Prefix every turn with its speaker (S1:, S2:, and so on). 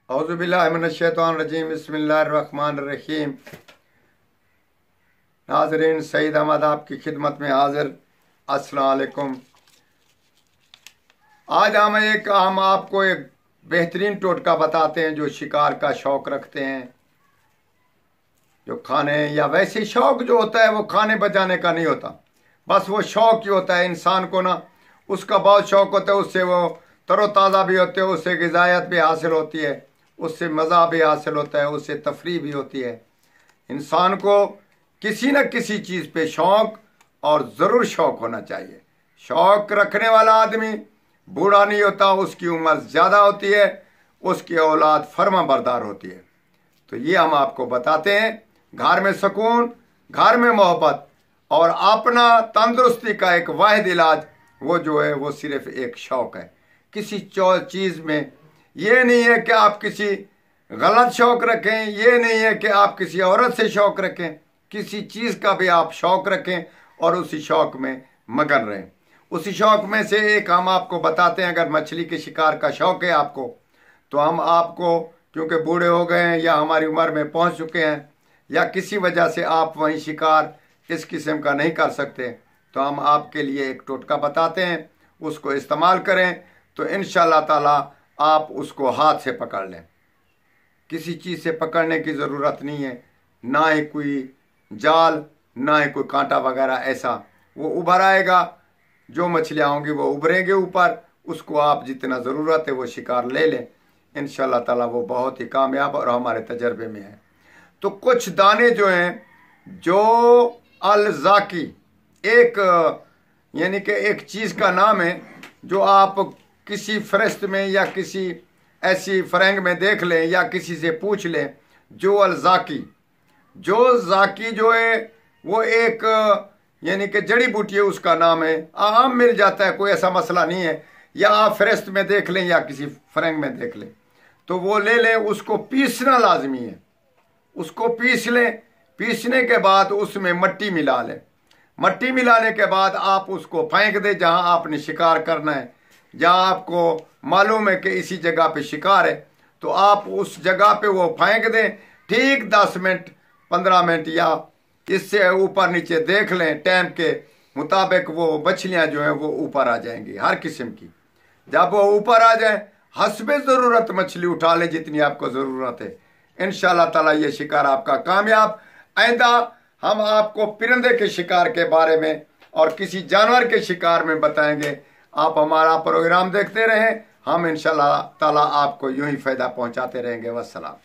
S1: औज़ुबिल्लाहिमिनश्शैतानिर्रजीम बिस्मिल्लाहिर्रहमानिर्रहीम। नाज़रीन, सईद अहमद आपकी खिदमत में हाजिर। अस्सलाम वालेकुम। आज हम आपको एक बेहतरीन टोटका बताते हैं जो शिकार का शौक़ रखते हैं, जो खाने या वैसे शौक़ जो होता है वो खाने बजाने का नहीं होता, बस वो शौक़ ही होता है। इंसान को ना उसका बहुत शौक़ होता है, उससे वो तरोताज़ा भी होते हैं, उससे ग़िज़ायत भी हासिल होती है, उससे मज़ा भी हासिल होता है, उससे तफरीह भी होती है। इंसान को किसी न किसी चीज़ पे शौक़ और ज़रूर शौक़ होना चाहिए। शौक़ रखने वाला आदमी बूढ़ा नहीं होता, उसकी उम्र ज़्यादा होती है, उसकी औलाद फर्मा बरदार होती है। तो ये हम आपको बताते हैं, घर में सुकून, घर में मोहब्बत और अपना तंदुरुस्ती का एक वाहिद इलाज वो जो है वो सिर्फ एक शौक़ है। किसी चीज़ में ये नहीं है कि आप किसी गलत शौक़ रखें, ये नहीं है कि आप किसी औरत से शौक़ रखें। किसी चीज़ का भी आप शौक़ रखें और उसी शौक़ में मगन रहें। उसी शौक़ में से एक हम आपको बताते हैं। अगर मछली के शिकार का शौक़ है आपको, तो हम आपको, क्योंकि बूढ़े हो गए हैं या हमारी उम्र में पहुंच चुके हैं या किसी वजह से आप वहीं शिकार इस किस्म का नहीं कर सकते, तो हम आपके लिए एक टोटका बताते हैं। उसको इस्तेमाल करें तो इंशाअल्लाह ताला आप उसको हाथ से पकड़ लें। किसी चीज़ से पकड़ने की ज़रूरत नहीं है, ना ही कोई जाल, ना ही कोई कांटा वगैरह। ऐसा वो उभर आएगा, जो मछलियाँ होंगी वो उभरेंगे ऊपर, उसको आप जितना ज़रूरत है वो शिकार ले लें। इंशाअल्लाह ताला वो बहुत ही कामयाब और हमारे तजर्बे में है। तो कुछ दाने जो हैं, जो अल-ज़ाकी एक यानी कि एक चीज़ का नाम है, जो आप किसी फहरिस्त में या किसी ऐसी फरंग में देख लें या किसी से पूछ लें, जो अल-ज़ाकी, जो ज़ाकी जो है वो एक यानी कि जड़ी बूटी है, उसका नाम है। आम मिल जाता है, कोई ऐसा मसला नहीं है। या आप फहरिस्त में देख लें या किसी फरंग में देख लें, तो वो ले लें। उसको पीसना लाजमी है, उसको पीस लें। पीसने के बाद उसमें मट्टी मिला लें। मट्टी मिलाने के बाद आप उसको फेंक दें जहां आपने शिकार करना है। जहां आपको मालूम है कि इसी जगह पे शिकार है, तो आप उस जगह पे वो फेंक दें। ठीक 10 मिनट 15 मिनट या इससे ऊपर नीचे देख लें, टाइम के मुताबिक वो मछलियां जो हैं वो ऊपर आ जाएंगी, हर किस्म की। जब वो ऊपर आ जाए, हस्बे ज़रूरत मछली उठा लें जितनी आपको ज़रूरत है। इंशाअल्लाह ताला ये शिकार आपका कामयाब। आइंदा हम आपको परिंदे के शिकार के बारे में और किसी जानवर के शिकार में बताएंगे। आप हमारा प्रोग्राम देखते रहें, हम इंशाअल्लाह ताला आपको यूं ही फ़ायदा पहुंचाते रहेंगे। वस्सलाम।